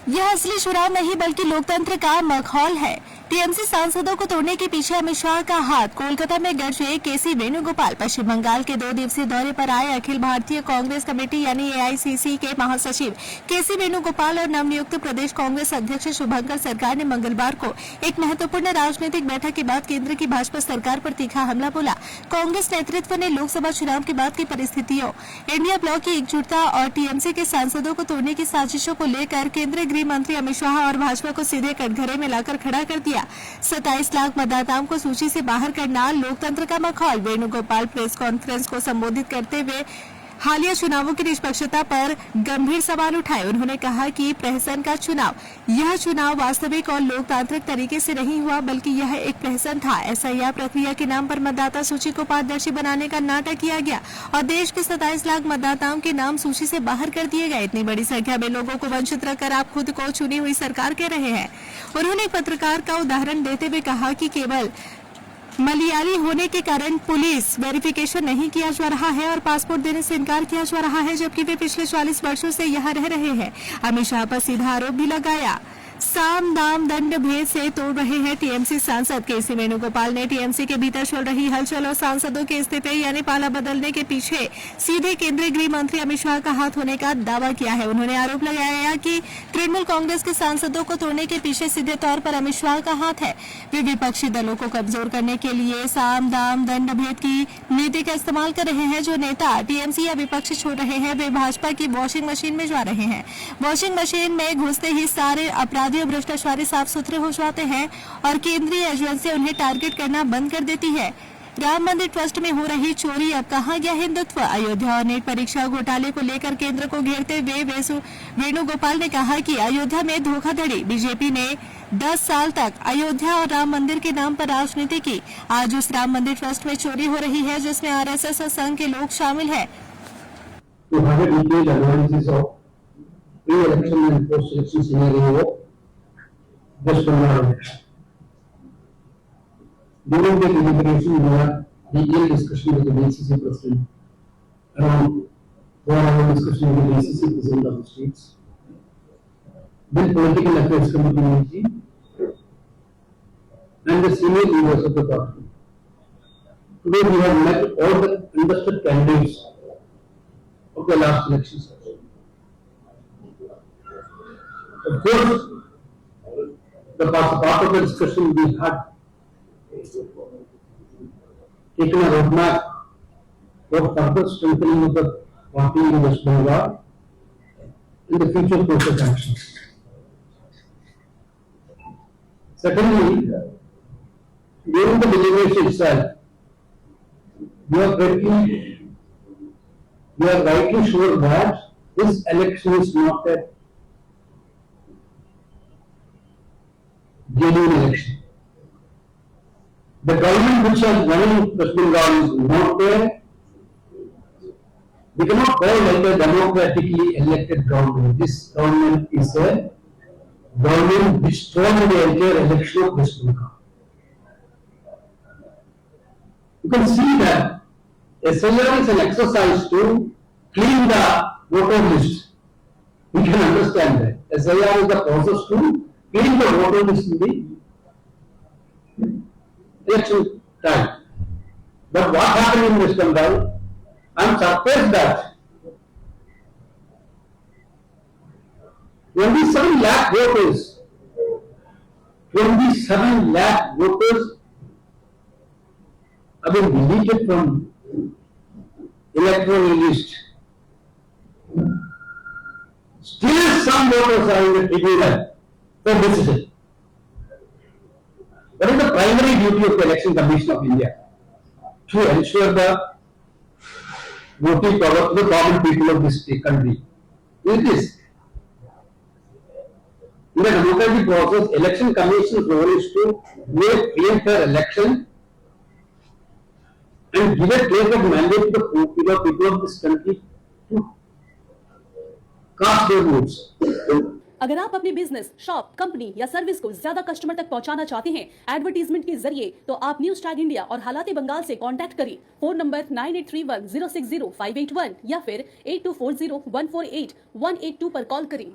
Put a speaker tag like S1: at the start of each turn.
S1: यह असली चुनाव नहीं बल्कि लोकतंत्र का माहौल है। टीएमसी सांसदों को तोड़ने के पीछे अमित शाह का हाथ। कोलकाता में गरजे केसी वेणुगोपाल। पश्चिम बंगाल के 2 दिवसीय दौरे पर आए अखिल भारतीय कांग्रेस कमेटी यानी एआईसीसी के महासचिव केसी वेणुगोपाल और नवनियुक्त प्रदेश कांग्रेस अध्यक्ष शुभंकर सरकार ने मंगलवार को एक महत्वपूर्ण राजनीतिक बैठक के बाद केंद्र की भाजपा सरकार पर तीखा हमला बोला। कांग्रेस नेतृत्व ने लोकसभा चुनाव के बाद की परिस्थितियों, इंडिया ब्लॉक की एकजुटता और टीएमसी के सांसदों को तोड़ने की साजिशों को लेकर केंद्रीय गृह मंत्री अमित शाह और भाजपा को सीधे कटघरे में लाकर खड़ा कर दिया। 27 लाख मतदाताओं को सूची से बाहर करना लोकतंत्र का माहौल। वेणुगोपाल प्रेस कॉन्फ्रेंस को संबोधित करते हुए हालिया चुनावों की निष्पक्षता पर गंभीर सवाल उठाए। उन्होंने कहा कि प्रहसन का चुनाव, यह चुनाव वास्तविक और लोकतांत्रिक तरीके से नहीं हुआ बल्कि यह एक प्रहसन था। एसआईआर प्रक्रिया के नाम पर मतदाता सूची को पारदर्शी बनाने का नाटक किया गया और देश के 27 लाख मतदाताओं के नाम सूची से बाहर कर दिए गए। इतनी बड़ी संख्या में लोगों को वंचित रखकर आप खुद को चुनी हुई सरकार कह रहे हैं। उन्होंने एक पत्रकार का उदाहरण देते हुए कहा कि केवल मलयाली होने के कारण पुलिस वेरिफिकेशन नहीं किया जा रहा है और पासपोर्ट देने से इनकार किया जा रहा है, जबकि वे पिछले 40 वर्षों से यहाँ रह रहे हैं। अमित शाह पर सीधा आरोप भी लगाया। साम दाम दंड भेद से तोड़ रहे हैं टीएमसी सांसद। केसी वेणुगोपाल ने टीएमसी के भीतर चल रही हलचल और सांसदों के इस्तीफे यानी पाला बदलने के पीछे सीधे केंद्रीय गृह मंत्री अमित शाह का हाथ होने का दावा किया है। उन्होंने आरोप लगाया कि तृणमूल कांग्रेस के सांसदों को तोड़ने के पीछे सीधे तौर पर अमित शाह का हाथ है। वे विपक्षी दलों को कमजोर करने के लिए साम दाम दंड भेद की नीति का इस्तेमाल कर रहे हैं। जो नेता टीएमसी या विपक्ष छोड़ रहे हैं वे भाजपा की वॉशिंग मशीन में जा रहे हैं। वॉशिंग मशीन में घुसते ही सारे अपराधी और भ्रष्टाचारी साफ सुथरे हो जाते हैं और केंद्रीय एजेंसी उन्हें टारगेट करना बंद कर देती है। राम मंदिर ट्रस्ट में हो रही चोरी, अब कहां गया हिंदुत्व? अयोध्या और नीट परीक्षा घोटाले को लेकर केंद्र को घेरते हुए वेणुगोपाल ने कहा कि अयोध्या में धोखाधड़ी। बीजेपी ने 10 साल तक अयोध्या और राम मंदिर के नाम पर राजनीति की। आज उस राम मंदिर ट्रस्ट में चोरी हो रही है जिसमें आरएसएस और संघ के लोग शामिल है।
S2: West Bengal election. During the deliberation, we had detailed discussion with the DCC president, around 4 hour discussion with the DCC president of the states, then political affairs committee and the senior leaders of the party. Today we have met all the interested candidates of the last elections. Of course, the part of the discussion we had taken a roadmap for further strengthening of the party in West Bengal in the future course of action. Secondly, during the deliberation itself, we are rightly sure that this election is not a genuine election. The government which has running West Bengal is not there. We cannot call like a democratically elected government. This government is a government which stole the entire election of West Bengal. You can see that SIR is an exercise to clean the voter list. We can understand that. SIR is the process to clean the voter list in the election time. But what happened in West Bengal? I am surprised that 27 lakh voters have been deleted from electoral list. Still some voters are in the tribunal for decision. What is the primary duty of the Election Commission of India? To ensure the voting power of the common people of this country. It is. In the democratic process, Election Commission's role is to make free and fair election and give a clear mandate to the people of this country to cast their votes.
S3: अगर आप अपने business, shop, company या service को ज्यादा customer तक पहुंचाना चाहते हैं एडवर्टीजमेंट के जरिए, तो आप न्यूज टैग इंडिया और हालाते बंगाल से कांटेक्ट करें। फोन नंबर 9831060581 या फिर 8240148182 पर कॉल करें।